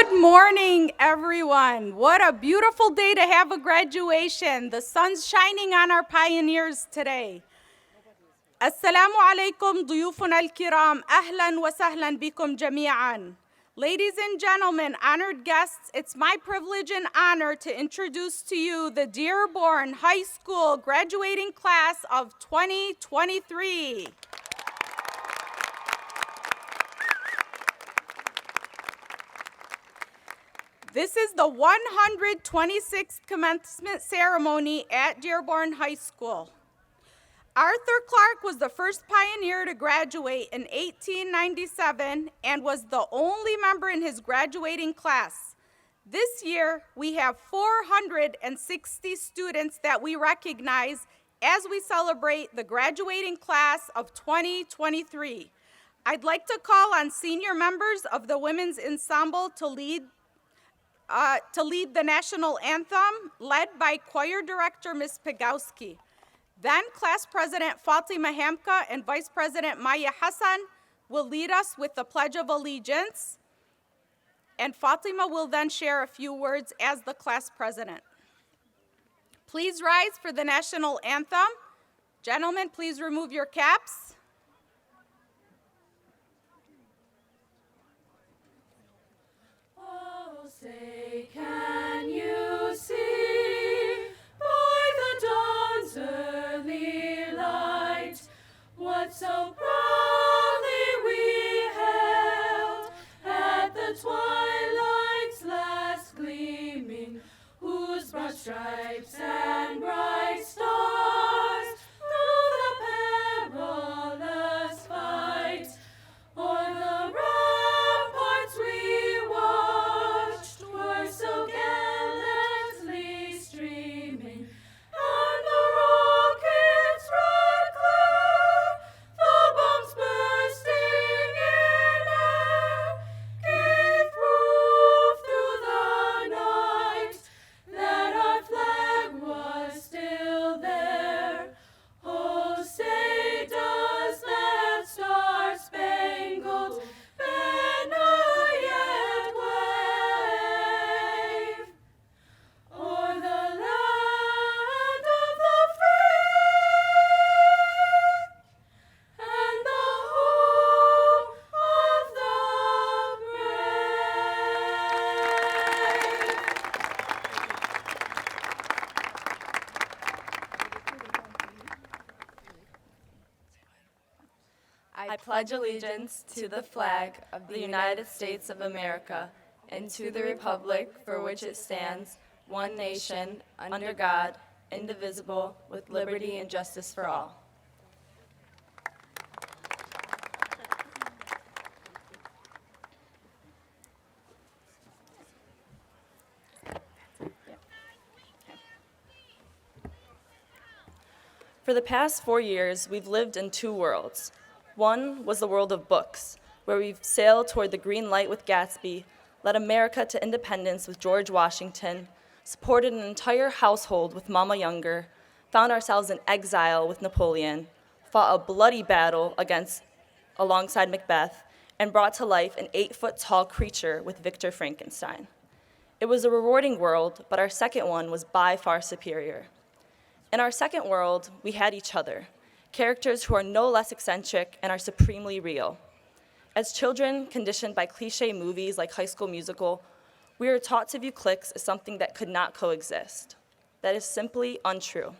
Good morning, everyone. What a beautiful day to have a graduation. The sun's shining on our pioneers today. Assalamu alaikum ضيوفنا الكرام. أهلا وسهلا بكم جميعا. Ladies and gentlemen, honored guests, it's my privilege and honor to introduce to you the Dearborn High School graduating class of 2023. This is the 126th commencement ceremony at Dearborn High School. Arthur Clarke was the first pioneer to graduate in 1897 and was the only member in his graduating class. This year, we have 460 students that we recognize as we celebrate the graduating class of 2023. I'd like to call on senior members of the Women's Ensemble to lead the national anthem, led by choir director Ms. Pegowski. Then class president Fatimah Hamka and vice president Hassan will lead us with the Pledge of Allegiance, and Fatimah will then share a few words as the class president. Please rise for the national anthem. Gentlemen, please remove your caps. Say, can you see by the dawn's early light what so proudly we hailed at the twilight's last gleaming, whose broad stripes and bright stars through the perilous fight o'er the ramparts we watched were so gallantly streaming, and the rockets' red glare, the bombs bursting in air, gave proof through the night that our flag was still there. Oh, say does that star-spangled banner yet wave o'er the land of the free and the home of the I pledge allegiance to the flag of the United States of America and to the republic for which it stands, one nation, under God, indivisible, with liberty and justice for all. For the past 4 years, we've lived in two worlds. One was the world of books, where we've sailed toward the green light with Gatsby, led America to independence with George Washington, supported an entire household with Mama Younger, found ourselves in exile with Napoleon, fought a bloody battle alongside Macbeth, and brought to life an 8-foot-tall creature with Victor Frankenstein. It was a rewarding world, but our second one was by far superior. In our second world, we had each other, characters who are no less eccentric and are supremely real. As children conditioned by cliché movies like High School Musical, we are taught to view cliques as something that could not coexist. That is simply untrue.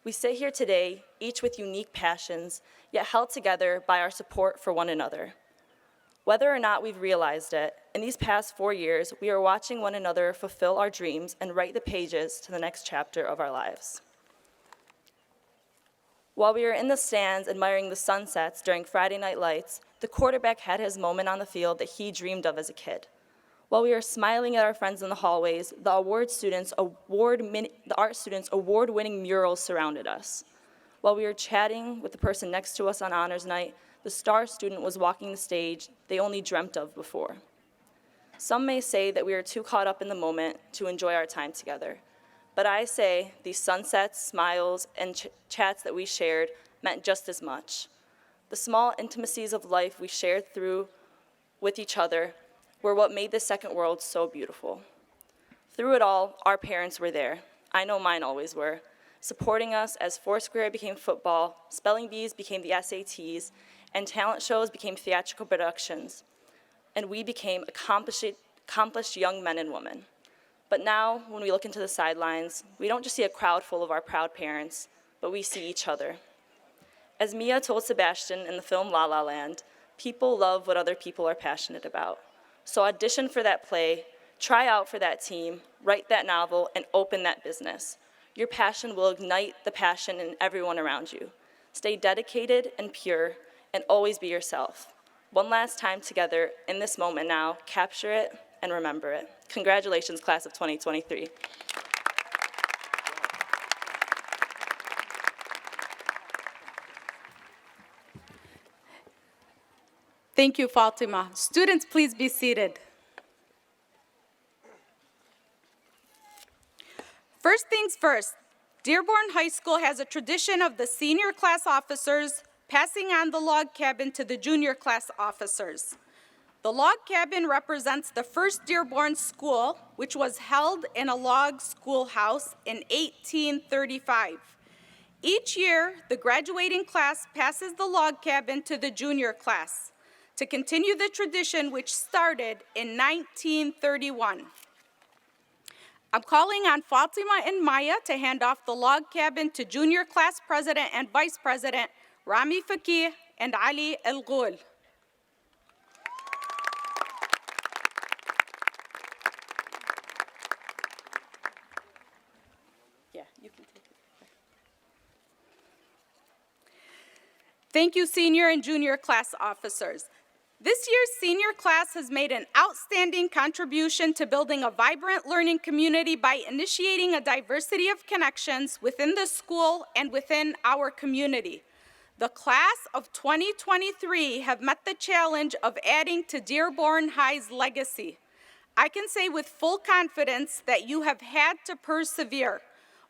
We sit here today, each with unique passions, yet held together by our support for one another. Whether or not we've realized it, in these past 4 years, we are watching one another fulfill our dreams and write the pages to the next chapter of our lives. While we were in the stands admiring the sunsets during Friday Night Lights, the quarterback had his moment on the field that he dreamed of as a kid. While we were smiling at our friends in the hallways, the art students' award-winning murals surrounded us. While we were chatting with the person next to us on honors night, the star student was walking the stage they only dreamt of before. Some may say that we are too caught up in the moment to enjoy our time together. But I say these sunsets, smiles, and chats that we shared meant just as much. The small intimacies of life we shared through with each other were what made the second world so beautiful. Through it all, our parents were there. I know mine always were, supporting us as Foursquare became football, spelling bees became the SATs, and talent shows became theatrical productions. And we became accomplished young men and women. But now, when we look into the sidelines, we don't just see a crowd full of our proud parents, but we see each other. As Mia told Sebastian in the film La La Land, people love what other people are passionate about. So audition for that play, try out for that team, write that novel, and open that business. Your passion will ignite the passion in everyone around you. Stay dedicated and pure, and always be yourself. One last time together in this moment now, capture it and remember it. Congratulations, class of 2023. Thank you, Fatimah. Students, please be seated. First things first, Dearborn High School has a tradition of the senior class officers passing on the log cabin to the junior class officers. The log cabin represents the first Dearborn school, which was held in a log schoolhouse in 1835. Each year, the graduating class passes the log cabin to the junior class to continue the tradition which started in 1931. I'm calling on Fatimah and Maya to hand off the log cabin to Junior Class President and Vice President Rami Fakih and Ali El Ghul. Yeah, you can take it. Thank you, senior and junior class officers. This year's senior class has made an outstanding contribution to building a vibrant learning community by initiating a diversity of connections within the school and within our community. The class of 2023 have met the challenge of adding to Dearborn High's legacy. I can say with full confidence that you have had to persevere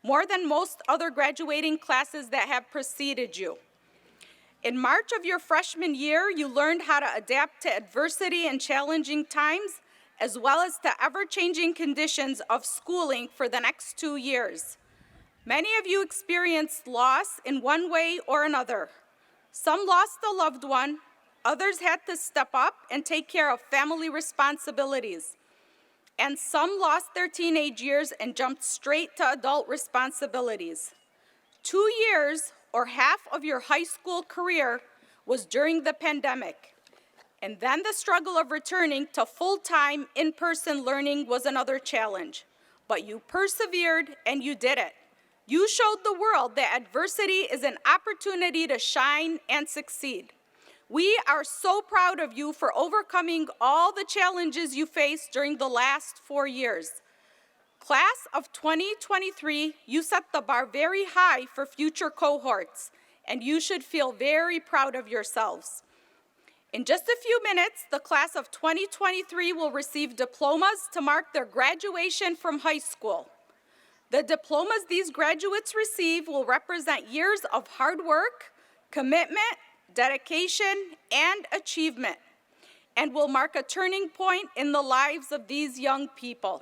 more than most other graduating classes that have preceded you. In March of your freshman year, you learned how to adapt to adversity and challenging times, as well as to ever-changing conditions of schooling for the next 2 years. Many of you experienced loss in one way or another. Some lost a loved one, others had to step up and take care of family responsibilities. And some lost their teenage years and jumped straight to adult responsibilities. 2 years, or half of your high school career, was during the pandemic. And then the struggle of returning to full-time in-person learning was another challenge. But you persevered and you did it. You showed the world that adversity is an opportunity to shine and succeed. We are so proud of you for overcoming all the challenges you faced during the last 4 years. Class of 2023, you set the bar very high for future cohorts, and you should feel very proud of yourselves. In just a few minutes, the class of 2023 will receive diplomas to mark their graduation from high school. The diplomas these graduates receive will represent years of hard work, commitment, dedication, and achievement, and will mark a turning point in the lives of these young people.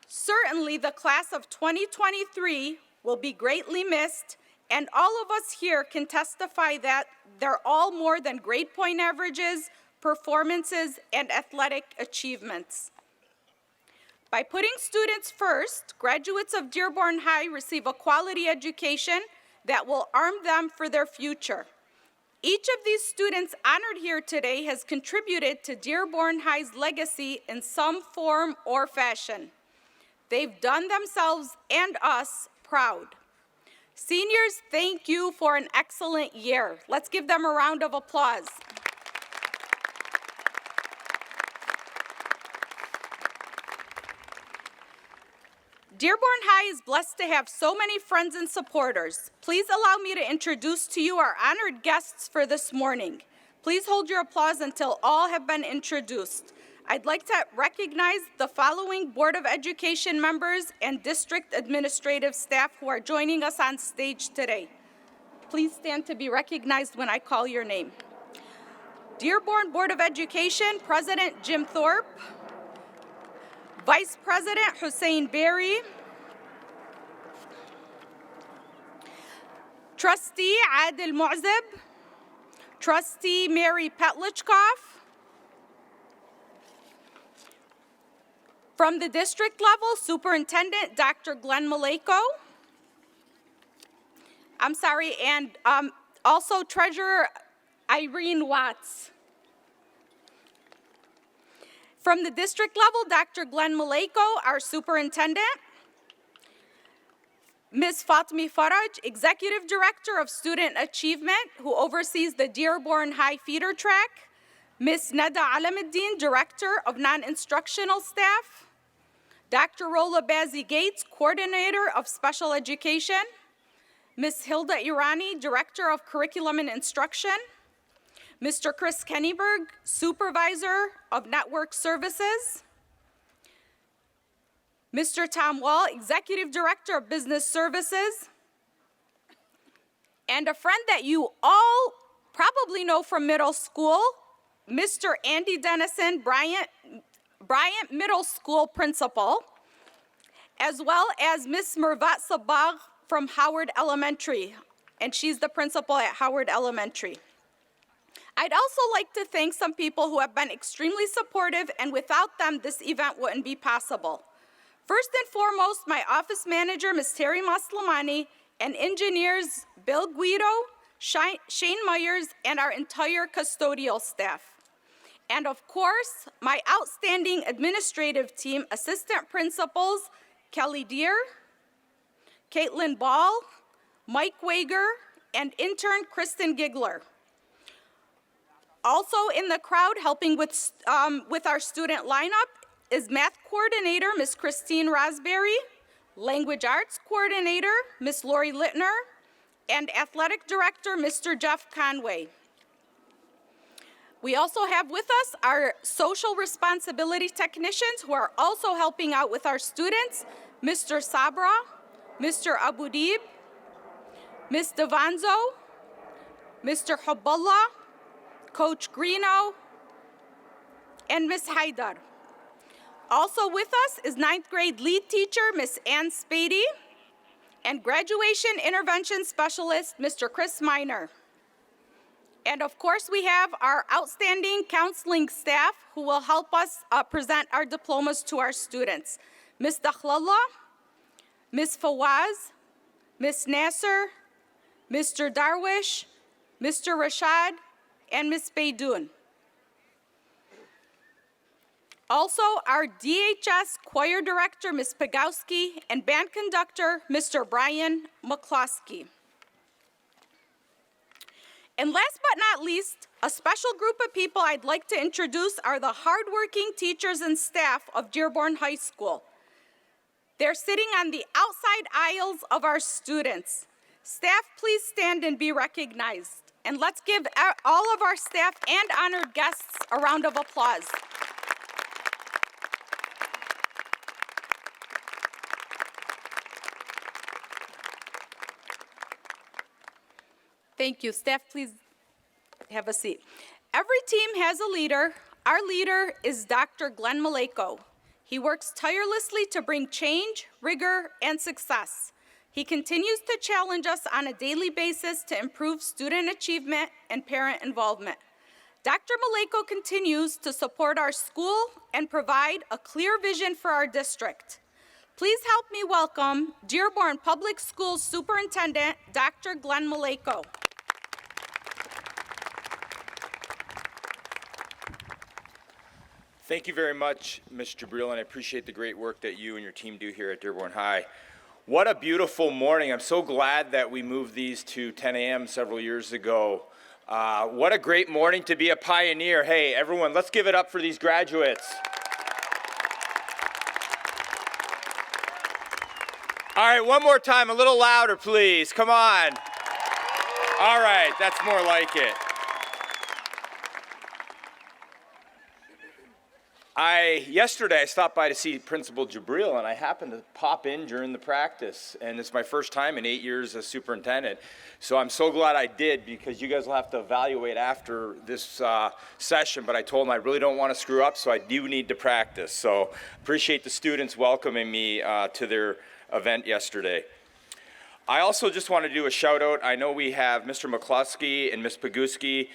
Certainly, the class of 2023 will be greatly missed, and all of us here can testify that they're all more than grade point averages, performances, and athletic achievements. By putting students first, graduates of Dearborn High receive a quality education that will arm them for their future. Each of these students honored here today has contributed to Dearborn High's legacy in some form or fashion. They've done themselves and us proud. Seniors, thank you for an excellent year. Let's give them a round of applause. Dearborn High is blessed to have so many friends and supporters. Please allow me to introduce to you our honored guests for this morning. Please hold your applause until all have been introduced. I'd like to recognize the following Board of Education members and district administrative staff who are joining us on stage today. Please stand to be recognized when I call your name. Dearborn Board of Education, President Jim Thorpe, Vice President Hussein Berry, Trustee Adil Mu'zib, Trustee Mary Petlichkoff. From the district level, Superintendent Dr. Glenn Maleyko. And also Treasurer Irene Watts. From the district level, Dr. Glenn Maleyko, our superintendent. Ms. Fatimah Faraj, Executive Director of Student Achievement, who oversees the Dearborn High Feeder Track. Ms. Nada Alamuddin, Director of Non-Instructional Staff. Dr. Rola Bazzi Gates, Coordinator of Special Education. Ms. Hilda Irani, Director of Curriculum and Instruction. Mr. Chris Kennyberg, Supervisor of Network Services. Mr. Tom Wall, Executive Director of Business Services. And a friend that you all probably know from middle school, Mr. Andy Dennison, Bryant Middle School Principal, as well as Ms. Mervat Sabagh from Howard Elementary, and she's the principal at Howard Elementary. I'd also like to thank some people who have been extremely supportive, and without them, this event wouldn't be possible. First and foremost, my office manager, Ms. Terry Maslamani, and engineers Bill Guido, Shane Myers, and our entire custodial staff. And of course, my outstanding administrative team, assistant principals, Kelly Deere, Caitlin Ball, Mike Wager, and intern Kristen Gigler. Also in the crowd helping with our student lineup is math coordinator, Ms. Christine Rosberry, language arts coordinator, Ms. Lori Littner, and athletic director, Mr. Jeff Conway. We also have with us our social responsibility technicians who are also helping out with our students, Mr. Sabra, Mr. Abudib, Ms. Devanzo, Mr. Habullah, Coach Greeno, and Ms. Haidar. Also with us is 9th grade lead teacher, Ms. Ann Spady, and graduation intervention specialist, Mr. Chris Miner. And of course, we have our outstanding counseling staff who will help us present our diplomas to our students. Ms. Dakhlalla, Ms. Fawaz, Ms. Nasser, Mr. Darwish, Mr. Rashad, and Ms. Baidoun. Also, our DHS choir director, Ms. Pagowski, and band conductor, Mr. Brian McCloskey. And last but not least, a special group of people I'd like to introduce are the hardworking teachers and staff of Dearborn High School. They're sitting on the outside aisles of our students. Staff, please stand and be recognized. And let's give all of our staff and honored guests a round of applause. Thank you. Staff, please have a seat. Every team has a leader. Our leader is Dr. Glenn Maleyko. He works tirelessly to bring change, rigor, and success. He continues to challenge us on a daily basis to improve student achievement and parent involvement. Dr. Maleyko continues to support our school and provide a clear vision for our district. Please help me welcome Dearborn Public Schools Superintendent, Dr. Glenn Maleyko. Thank you very much, Ms. Jebril, and I appreciate the great work that you and your team do here at Dearborn High. What a beautiful morning. I'm so glad that we moved these to 10 a.m. several years ago. What a great morning to be a pioneer. Hey, everyone, let's give it up for these graduates. All right, one more time, a little louder, please. Come on. All right, that's more like it. Yesterday I stopped by to see Principal Jebril, and I happened to pop in during the practice, and it's my first time in 8 years as superintendent. So I'm so glad I did, because you guys will have to evaluate after this session, but I told them I really don't want to screw up, so I do need to practice. So appreciate the students welcoming me to their event yesterday. I also just want to do a shout out. I know we have Mr. McCluskey and Ms. Paguski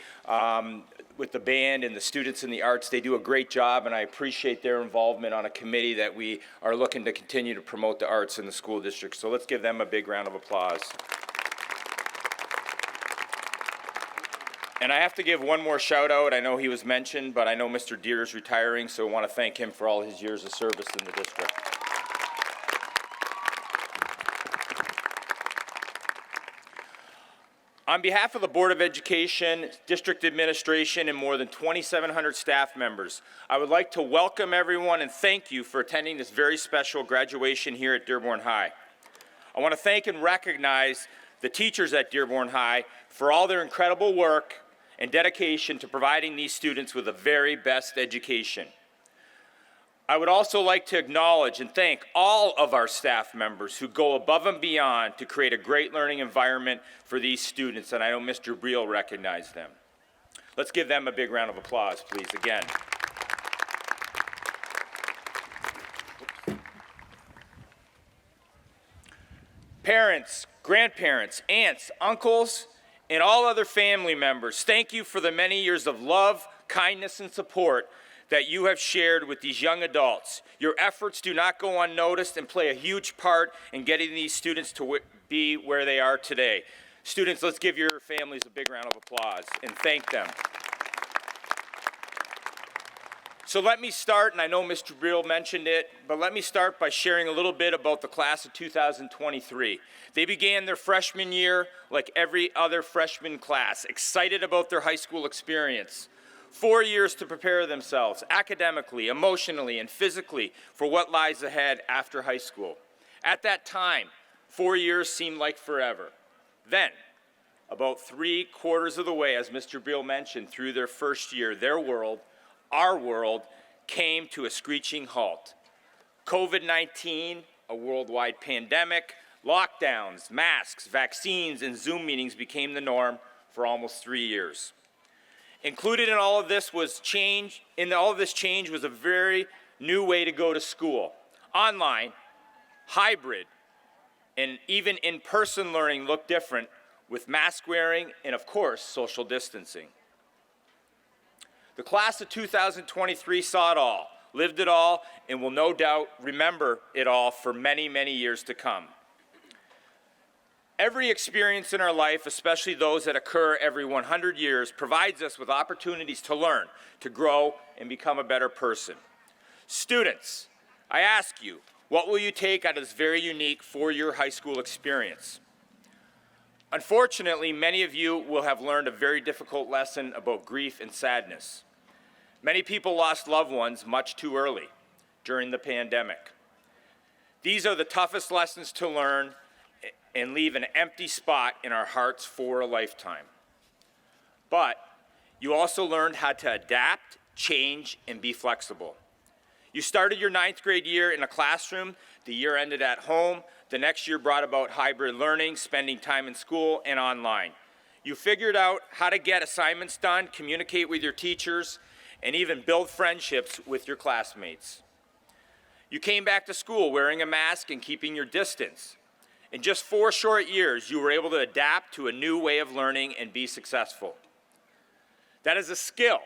with the band and the students in the arts. They do a great job, and I appreciate their involvement on a committee that we are looking to continue to promote the arts in the school district. So let's give them a big round of applause. And I have to give one more shout out. I know he was mentioned, but I know Mr. Deere is retiring, so I want to thank him for all his years of service in the district. On behalf of the Board of Education, District Administration, and more than 2,700 staff members, I would like to welcome everyone and thank you for attending this very special graduation here at Dearborn High. I want to thank and recognize the teachers at Dearborn High for all their incredible work and dedication to providing these students with the very best education. I would also like to acknowledge and thank all of our staff members who go above and beyond to create a great learning environment for these students, and I know Mr. Jebril recognized them. Let's give them a big round of applause, please, again. Parents, grandparents, aunts, uncles, and all other family members, thank you for the many years of love, kindness, and support that you have shared with these young adults. Your efforts do not go unnoticed and play a huge part in getting these students to be where they are today. Students, let's give your families a big round of applause and thank them. So let me start, and I know Mr. Jebril mentioned it, but let me start by sharing a little bit about the class of 2023. They began their freshman year like every other freshman class, excited about their high school experience. 4 years to prepare themselves academically, emotionally, and physically for what lies ahead after high school. At that time, 4 years seemed like forever. Then, about 3/4 of the way, as Mr. Jebril mentioned, through their first year, their world, our world, came to a screeching halt. COVID-19, a worldwide pandemic, lockdowns, masks, vaccines, and Zoom meetings became the norm for almost 3 years. Included in all of this was change, was a very new way to go to school. Online, hybrid, and even in-person learning looked different with mask wearing and, of course, social distancing. The class of 2023 saw it all, lived it all, and will no doubt remember it all for many, many years to come. Every experience in our life, especially those that occur every 100 years, provides us with opportunities to learn, to grow, and become a better person. Students, I ask you, what will you take out of this very unique 4-year high school experience? Unfortunately, many of you will have learned a very difficult lesson about grief and sadness. Many people lost loved ones much too early during the pandemic. These are the toughest lessons to learn and leave an empty spot in our hearts for a lifetime. But you also learned how to adapt, change, and be flexible. You started your 9th grade year in a classroom, the year ended at home, the next year brought about hybrid learning, spending time in school and online. You figured out how to get assignments done, communicate with your teachers, and even build friendships with your classmates. You came back to school wearing a mask and keeping your distance. In just 4 short years, you were able to adapt to a new way of learning and be successful. That is a skill,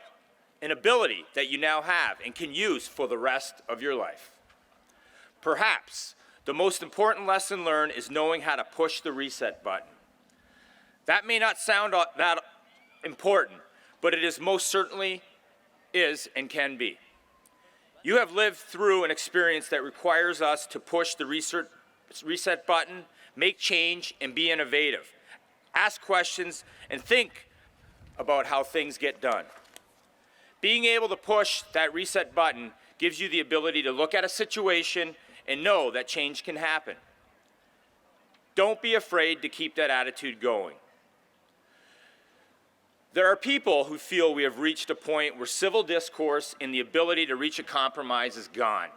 an ability that you now have and can use for the rest of your life. Perhaps the most important lesson learned is knowing how to push the reset button. That may not sound that important, but it is most certainly is and can be. You have lived through an experience that requires us to push the reset button, make change, and be innovative. Ask questions and think about how things get done. Being able to push that reset button gives you the ability to look at a situation and know that change can happen. Don't be afraid to keep that attitude going. There are people who feel we have reached a point where civil discourse and the ability to reach a compromise is gone.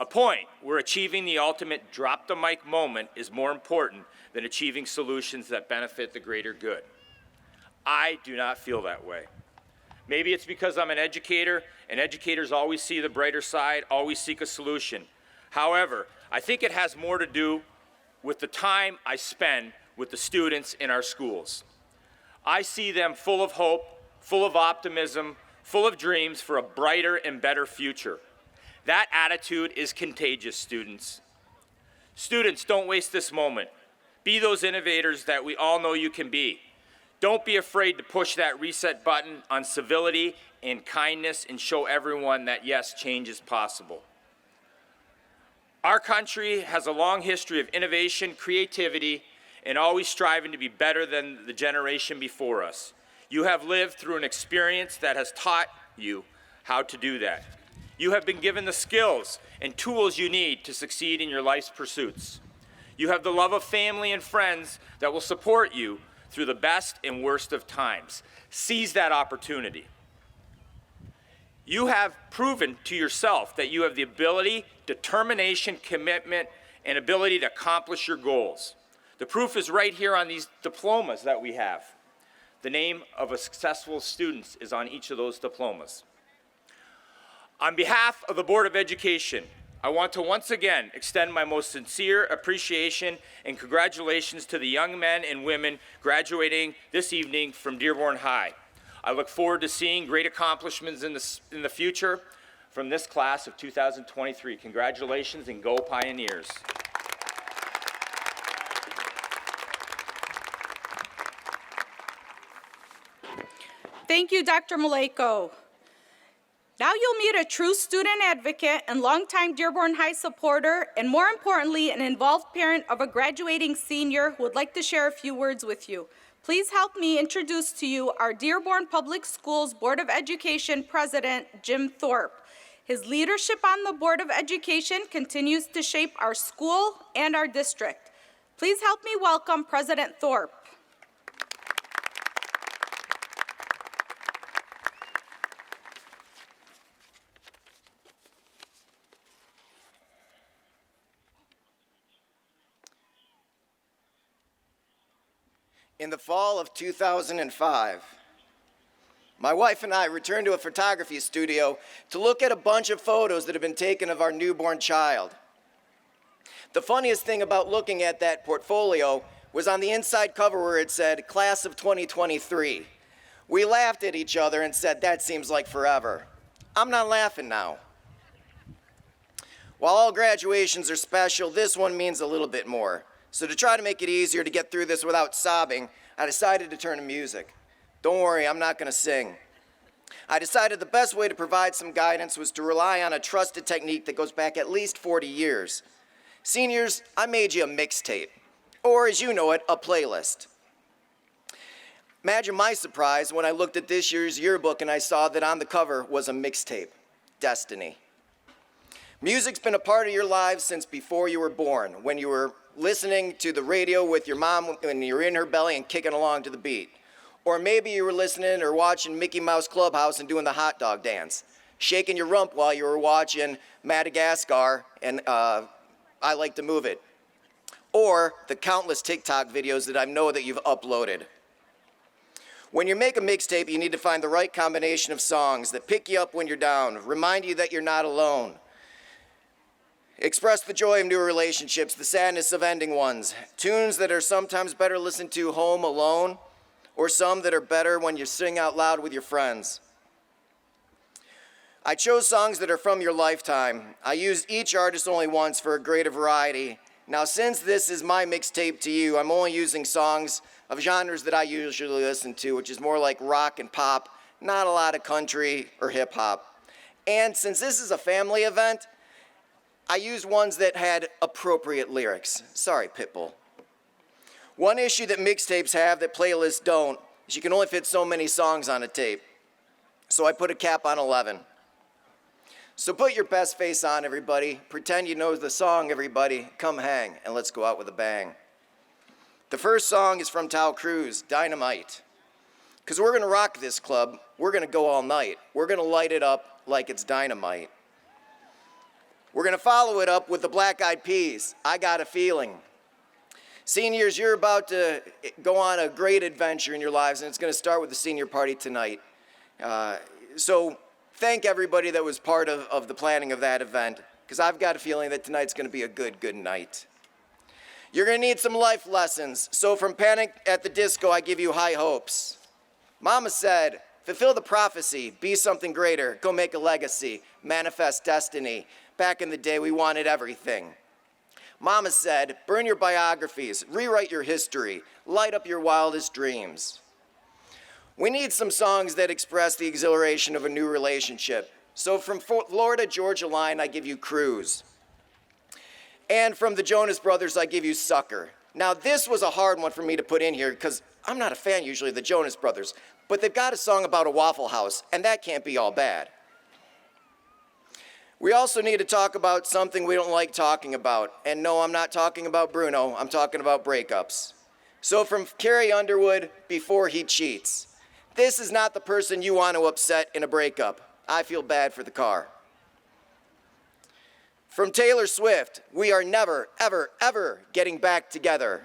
A point where achieving the ultimate drop-the-mic moment is more important than achieving solutions that benefit the greater good. I do not feel that way. Maybe it's because I'm an educator, and educators always see the brighter side, always seek a solution. However, I think it has more to do with the time I spend with the students in our schools. I see them full of hope, full of optimism, full of dreams for a brighter and better future. That attitude is contagious, students. Students, don't waste this moment. Be those innovators that we all know you can be. Don't be afraid to push that reset button on civility and kindness and show everyone that, yes, change is possible. Our country has a long history of innovation, creativity, and always striving to be better than the generation before us. You have lived through an experience that has taught you how to do that. You have been given the skills and tools you need to succeed in your life's pursuits. You have the love of family and friends that will support you through the best and worst of times. Seize that opportunity. You have proven to yourself that you have the ability, determination, commitment, and ability to accomplish your goals. The proof is right here on these diplomas that we have. The name of a successful student is on each of those diplomas. On behalf of the Board of Education, I want to once again extend my most sincere appreciation and congratulations to the young men and women graduating this evening from Dearborn High. I look forward to seeing great accomplishments in the future from this class of 2023. Congratulations and go Pioneers. Thank you, Dr. Maleyko. Now you'll meet a true student advocate and longtime Dearborn High supporter, and more importantly, an involved parent of a graduating senior who would like to share a few words with you. Please help me introduce to you our Dearborn Public Schools Board of Education President, Jim Thorpe. His leadership on the Board of Education continues to shape our school and our district. Please help me welcome President Thorpe. In the fall of 2005, my wife and I returned to a photography studio to look at a bunch of photos that had been taken of our newborn child. The funniest thing about looking at that portfolio was on the inside cover where it said, Class of 2023. We laughed at each other and said, that seems like forever. I'm not laughing now. While all graduations are special, this one means a little bit more. So to try to make it easier to get through this without sobbing, I decided to turn to music. Don't worry, I'm not going to sing. I decided the best way to provide some guidance was to rely on a trusted technique that goes back at least 40 years. Seniors, I made you a mixtape, or as you know it, a playlist. Imagine my surprise when I looked at this year's yearbook and I saw that on the cover was a mixtape, Destiny. Music's been a part of your lives since before you were born, when you were listening to the radio with your mom when you were in her belly and kicking along to the beat. Or maybe you were listening or watching Mickey Mouse Clubhouse and doing the hot dog dance, shaking your rump while you were watching Madagascar and I Like to Move It. Or the countless TikTok videos that I know that you've uploaded. When you make a mixtape, you need to find the right combination of songs that pick you up when you're down, remind you that you're not alone, express the joy of new relationships, the sadness of ending ones, tunes that are sometimes better listened to home alone, or some that are better when you sing out loud with your friends. I chose songs that are from your lifetime. I used each artist only once for a greater variety. Now, since this is my mixtape to you, I'm only using songs of genres that I usually listen to, which is more like rock and pop, not a lot of country or hip hop. And since this is a family event, I used ones that had appropriate lyrics. Sorry, Pitbull. One issue that mixtapes have that playlists don't is you can only fit so many songs on a tape. So I put a cap on 11. So put your best face on, everybody. Pretend you know the song, everybody. Come hang, and let's go out with a bang. The first song is from Tal Cruz, Dynamite. Because we're going to rock this club. We're going to go all night. We're going to light it up like it's dynamite. We're going to follow it up with the Black Eyed Peas, I Got a Feeling. Seniors, you're about to go on a great adventure in your lives, and it's going to start with the senior party tonight. So thank everybody that was part of the planning of that event, because I've got a feeling that tonight's going to be a good night. You're going to need some life lessons. So from Panic at the Disco, I give you high hopes. Mama said, fulfill the prophecy, be something greater, go make a legacy, manifest destiny. Back in the day, we wanted everything. Mama said, burn your biographies, rewrite your history, light up your wildest dreams. We need some songs that express the exhilaration of a new relationship. So from Florida Georgia Line, I give you Cruise. And from the Jonas Brothers, I give you Sucker. Now, this was a hard one for me to put in here because I'm not a fan usually of the Jonas Brothers, but they've got a song about a Waffle House, and that can't be all bad. We also need to talk about something we don't like talking about. And no, I'm not talking about Bruno, I'm talking about breakups. So from Carrie Underwood, Before He Cheats. This is not the person you want to upset in a breakup. I feel bad for the car. From Taylor Swift, we are never, ever, ever getting back together.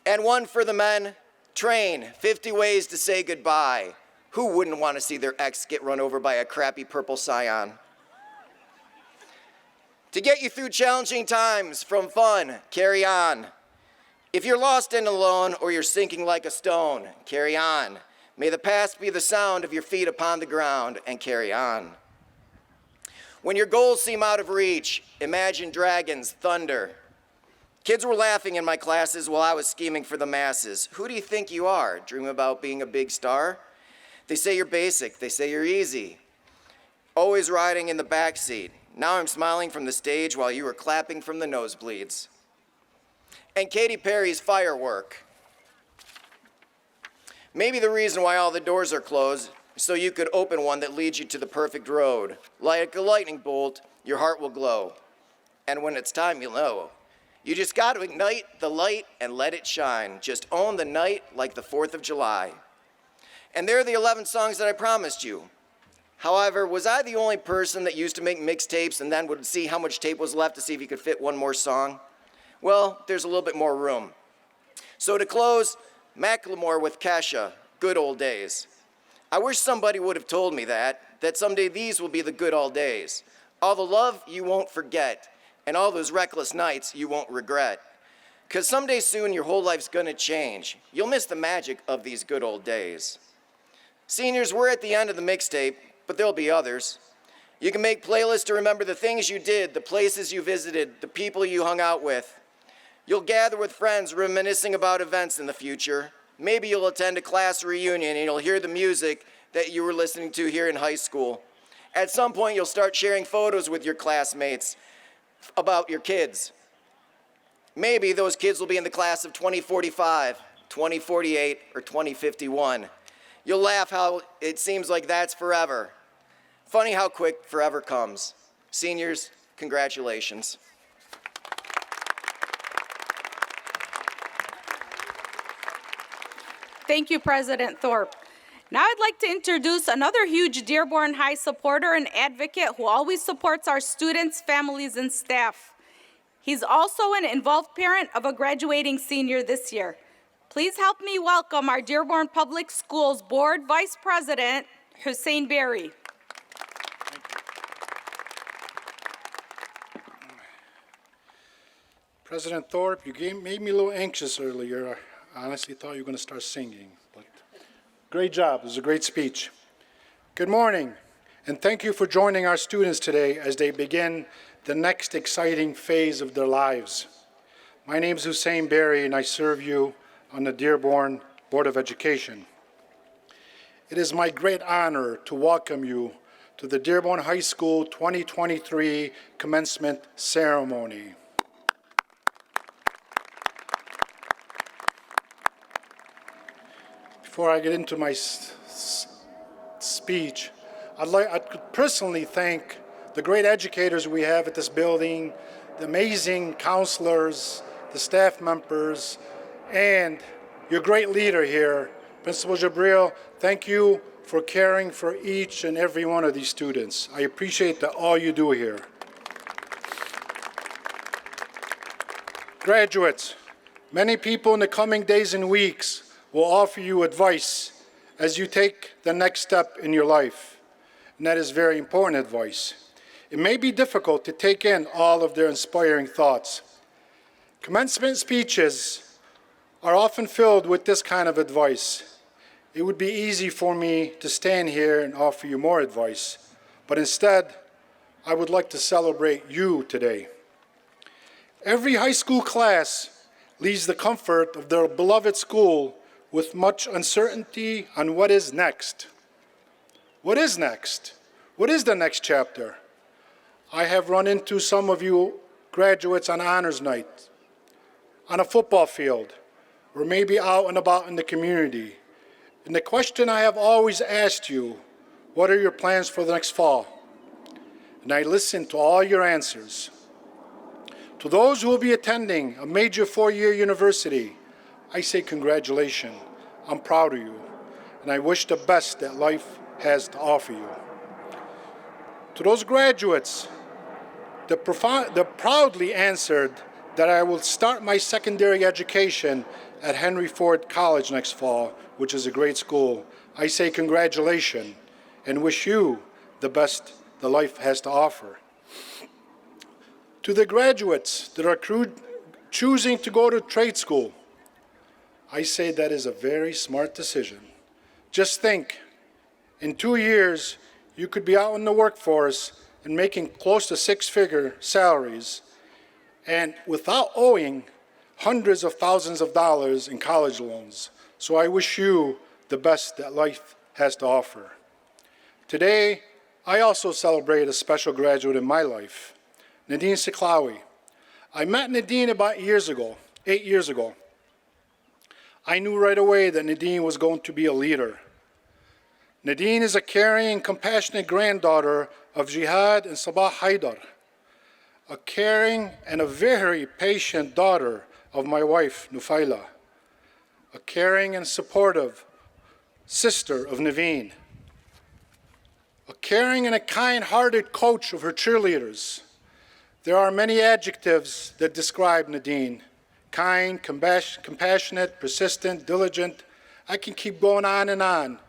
And one for the men, Train, 50 Ways to Say Goodbye. Who wouldn't want to see their ex get run over by a crappy purple Scion? To get you through challenging times, from Fun, Carry On. If you're lost and alone or you're sinking like a stone, carry on. May the past be the sound of your feet upon the ground, and carry on. When your goals seem out of reach, Imagine Dragons, Thunder. Kids were laughing in my classes while I was scheming for the masses. Who do you think you are? Dream about being a big star? They say you're basic, they say you're easy. Always riding in the back seat. Now I'm smiling from the stage while you were clapping from the nosebleeds. And Katy Perry's Firework. Maybe the reason why all the doors are closed is so you could open one that leads you to the perfect road. Like a lightning bolt, your heart will glow. And when it's time, you'll know. You just got to ignite the light and let it shine. Just own the night like the 4th of July. And there are the 11 songs that I promised you. However, was I the only person that used to make mixtapes and then would see how much tape was left to see if you could fit one more song? Well, there's a little bit more room. So to close, Macklemore with Kesha, Good Old Days. I wish somebody would have told me that someday these will be the good old days. All the love you won't forget, and all those reckless nights you won't regret. Because someday soon your whole life's gonna change. You'll miss the magic of these good old days. Seniors, we're at the end of the mixtape, but there'll be others. You can make playlists to remember the things you did, the places you visited, the people you hung out with. You'll gather with friends reminiscing about events in the future. Maybe you'll attend a class reunion and you'll hear the music that you were listening to here in high school. At some point, you'll start sharing photos with your classmates about your kids. Maybe those kids will be in the class of 2045, 2048, or 2051. You'll laugh how it seems like that's forever. Funny how quick forever comes. Seniors, congratulations. Thank you, President Thorpe. Now I'd like to introduce another huge Dearborn High supporter and advocate who always supports our students, families, and staff. He's also an involved parent of a graduating senior this year. Please help me welcome our Dearborn Public Schools Board Vice President, Hussein Berry. President Thorpe, you made me a little anxious earlier. I honestly thought you were going to start singing, but great job. It was a great speech. Good morning, and thank you for joining our students today as they begin the next exciting phase of their lives. My name is Hussein Berry, and I serve you on the Dearborn Board of Education. It is my great honor to welcome you to the Dearborn High School 2023 Commencement Ceremony. Before I get into my speech, I'd personally thank the great educators we have at this building, the amazing counselors, the staff members, and your great leader here, Principal Jebril, thank you for caring for each and every one of these students. I appreciate all you do here. Graduates, many people in the coming days and weeks will offer you advice as you take the next step in your life, and that is very important advice. It may be difficult to take in all of their inspiring thoughts. Commencement speeches are often filled with this kind of advice. It would be easy for me to stand here and offer you more advice, but instead, I would like to celebrate you today. Every high school class leaves the comfort of their beloved school with much uncertainty on what is next. What is next? What is the next chapter? I have run into some of you graduates on honors night, on a football field, or maybe out and about in the community. And the question I have always asked you, what are your plans for the next fall? And I listened to all your answers. To those who will be attending a major four-year university, I say congratulations. I'm proud of you, and I wish the best that life has to offer you. To those graduates that proudly answered that I will start my secondary education at Henry Ford College next fall, which is a great school, I say congratulations and wish you the best the life has to offer. To the graduates that are choosing to go to trade school, I say that is a very smart decision. Just think, in 2 years, you could be out in the workforce and making close to six-figure salaries and without owing hundreds of thousands of dollars in college loans. So I wish you the best that life has to offer. Today, I also celebrate a special graduate in my life, Nadine Siklawi. I met Nadine about 8 years ago. I knew right away that Nadine was going to be a leader. Nadine is a caring and compassionate granddaughter of Jihad and Sabah Haidar, a caring and a very patient daughter of my wife, Nufaila, a caring and supportive sister of Naveen, a caring and a kind-hearted coach of her cheerleaders. There are many adjectives that describe Nadine: kind, compassionate, persistent, diligent. I can keep going on,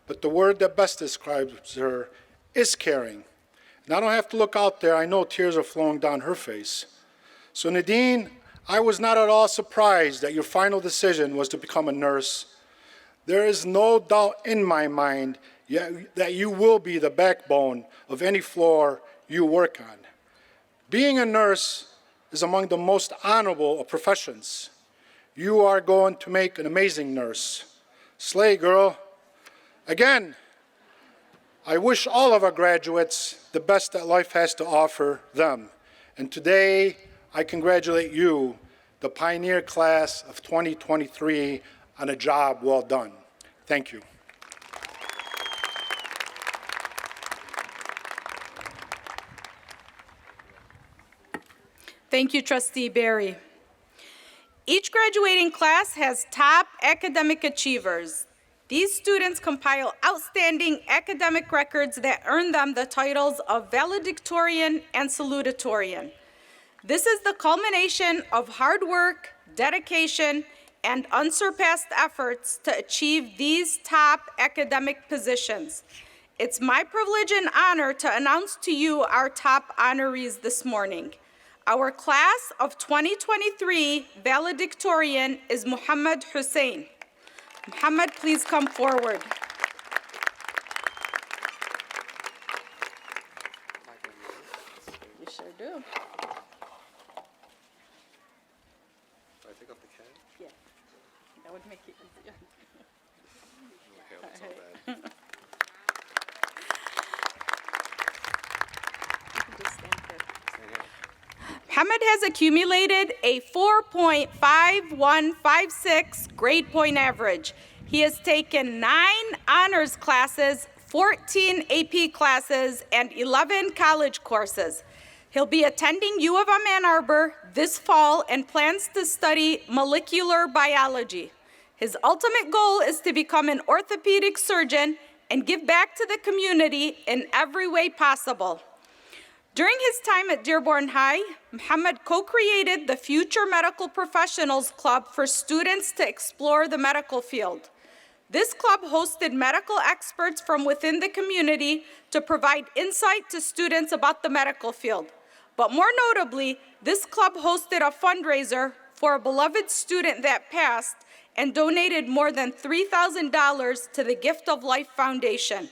but the word that best describes her is caring. And I don't have to look out there, I know tears are flowing down her face. So Nadine, I was not at all surprised that your final decision was to become a nurse. There is no doubt in my mind that you will be the backbone of any floor you work on. Being a nurse is among the most honorable of professions. You are going to make an amazing nurse. Slay, girl. Again, I wish all of our graduates the best that life has to offer them. And today, I congratulate you, the Pioneer Class of 2023, on a job well done. Thank you. Thank you, Trustee Barry. Each graduating class has top academic achievers. These students compile outstanding academic records that earn them the titles of Valedictorian and Salutatorian. This is the culmination of hard work, dedication, and unsurpassed efforts to achieve these top academic positions. It's my privilege and honor to announce to you our top honorees this morning. Our class of 2023 valedictorian is Mohamed Hussein. Mohamed, please come forward. You sure do. I take off the cap? Yeah, that would make it easier. Okay, that's not bad. You can just stand there. Stand here. Mohamed has accumulated a 4.5156 grade point average. He has taken 9 honors classes, 14 AP classes, and 11 college courses. He'll be attending U of M Ann Arbor this fall and plans to study molecular biology. His ultimate goal is to become an orthopedic surgeon and give back to the community in every way possible. During his time at Dearborn High, Mohamed co-created the Future Medical Professionals Club for students to explore the medical field. This club hosted medical experts from within the community to provide insight to students about the medical field. But more notably, this club hosted a fundraiser for a beloved student that passed and donated more than $3,000 to the Gift of Life Foundation.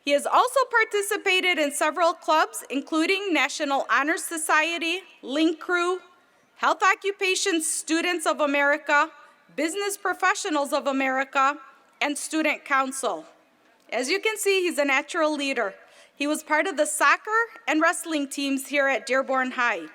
He has also participated in several clubs, including National Honor Society, Link Crew, Health Occupations Students of America, Business Professionals of America, and Student Council. As you can see, he's a natural leader. He was part of the soccer and wrestling teams here at Dearborn High.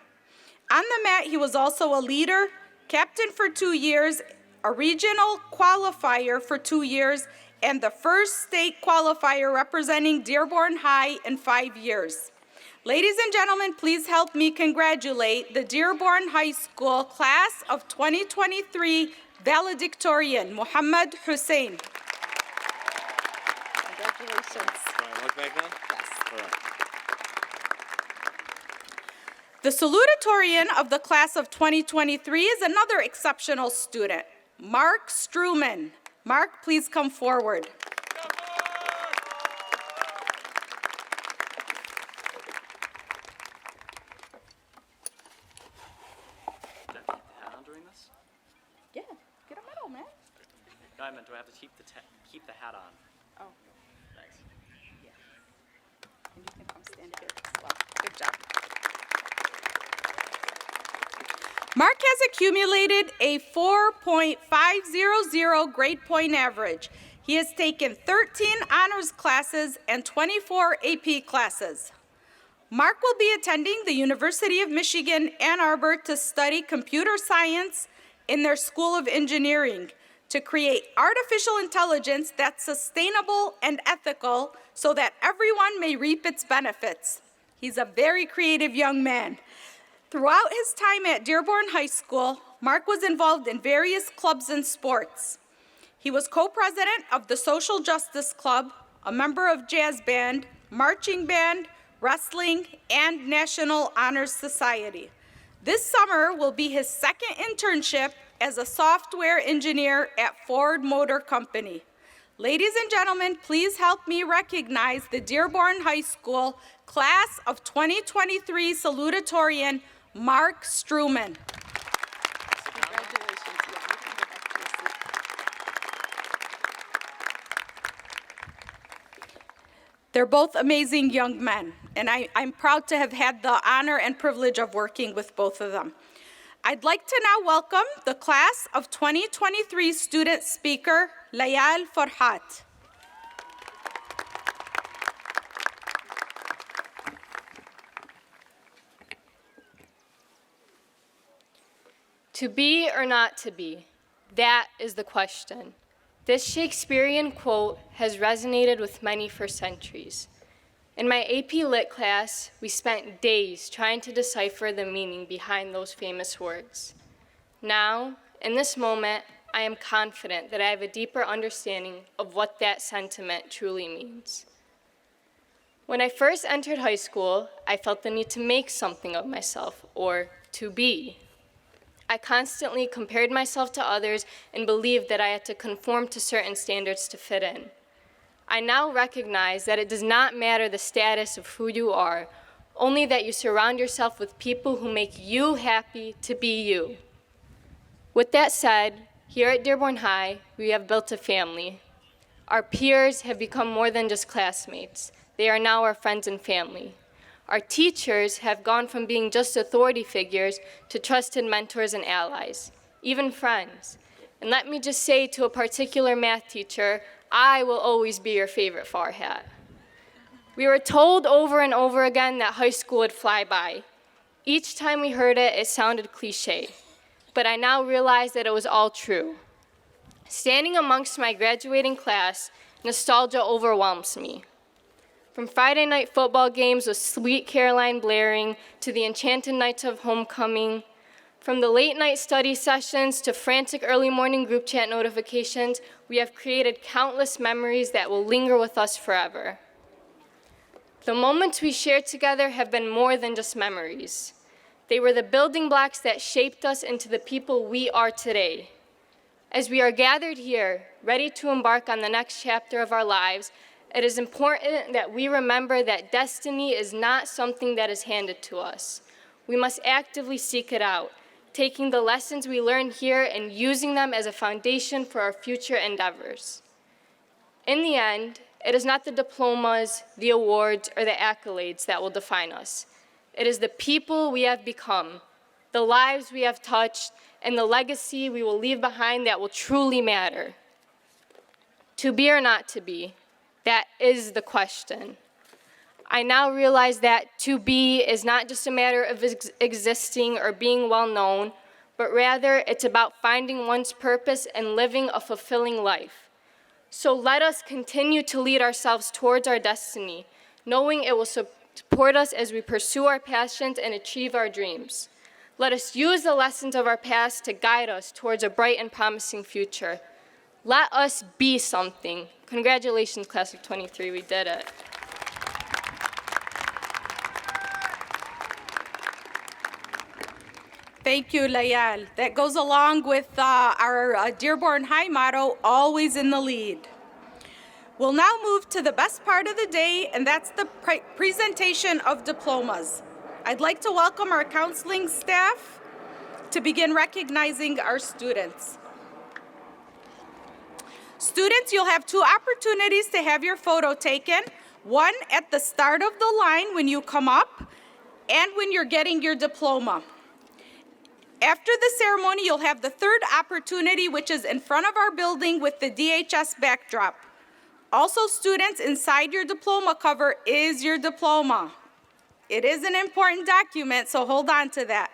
On the mat, he was also a leader, captain for 2 years, a regional qualifier for 2 years, and the first state qualifier representing Dearborn High in 5 years. Ladies and gentlemen, please help me congratulate the Dearborn High School class of 2023 Valedictorian, Mohamed Hussein. Congratulations. Look back then? Yes. All right. The salutatorian of the class of 2023 is another exceptional student, Mark Struman. Mark, please come forward. Doing this? Yeah, get a medal, man. No, I meant, do I have to keep the hat on? Oh, Thanks. yeah. And you can come stand here as well. Good job. Mark has accumulated a 4.500 grade point average. He has taken 13 honors classes and 24 AP classes. Mark will be attending the University of Michigan, Ann Arbor to study computer science in their School of Engineering to create artificial intelligence that's sustainable and ethical so that everyone may reap its benefits. He's a very creative young man. Throughout his time at Dearborn High School, Mark was involved in various clubs and sports. He was co-president of the Social Justice Club, a member of jazz band, marching band, wrestling, and National Honors Society. This summer will be his second internship as a software engineer at Ford Motor Company. Ladies and gentlemen, please help me recognize the Dearborn High School class of 2023 salutatorian, Mark Struman. Congratulations. Yeah, you can go back to your seat. They're both amazing young men, and I'm proud to have had the honor and privilege of working with both of them. I'd like to now welcome the class of 2023 student speaker, Layal Farhat. To be or not to be, that is the question. This Shakespearean quote has resonated with many for centuries. In my AP Lit class, we spent days trying to decipher the meaning behind those famous words. Now, in this moment, I am confident that I have a deeper understanding of what that sentiment truly means. When I first entered high school, I felt the need to make something of myself, or to be. I constantly compared myself to others and believed that I had to conform to certain standards to fit in. I now recognize that it does not matter the status of who you are, only that you surround yourself with people who make you happy to be you. With that said, here at Dearborn High, we have built a family. Our peers have become more than just classmates. They are now our friends and family. Our teachers have gone from being just authority figures to trusted mentors and allies, even friends. And let me just say to a particular math teacher, I will always be your favorite Farhat. We were told over and over again that high school would fly by. Each time we heard it, it sounded cliche. But I now realize that it was all true. Standing amongst my graduating class, nostalgia overwhelms me. From Friday night football games with Sweet Caroline blaring to the enchanted nights of homecoming, From the late night study sessions to frantic early morning group chat notifications, we have created countless memories that will linger with us forever. The moments we shared together have been more than just memories. They were the building blocks that shaped us into the people we are today. As we are gathered here, ready to embark on the next chapter of our lives, it is important that we remember that destiny is not something that is handed to us. We must actively seek it out, taking the lessons we learn here and using them as a foundation for our future endeavors. In the end, it is not the diplomas, the awards, or the accolades that will define us. It is the people we have become, the lives we have touched, and the legacy we will leave behind that will truly matter. To be or not to be, that is the question. I now realize that to be is not just a matter of existing or being well known, but rather it's about finding one's purpose and living a fulfilling life. So let us continue to lead ourselves towards our destiny, knowing it will support us as we pursue our passions and achieve our dreams. Let us use the lessons of our past to guide us towards a bright and promising future. Let us be something. Congratulations, class of 23, we did it. Thank you, Layal. That goes along with our Dearborn High motto, always in the lead. We'll now move to the best part of the day, and that's the presentation of diplomas. I'd like to welcome our counseling staff to begin recognizing our students. Students, you'll have two opportunities to have your photo taken, one at the start of the line when you come up, and when you're getting your diploma. After the ceremony, you'll have the third opportunity, which is in front of our building with the DHS backdrop. Also, students, inside your diploma cover is your diploma. It is an important document, so hold on to that.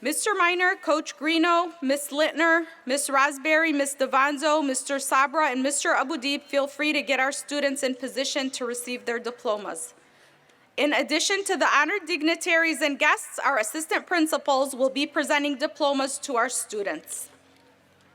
Mr. Miner, Coach Greeno, Ms. Littner, Ms. Rosberry, Ms. Devanzo, Mr. Sabra, and Mr. Abudeeb, feel free to get our students in position to receive their diplomas. In addition to the honored dignitaries and guests, our assistant principals will be presenting diplomas to our students.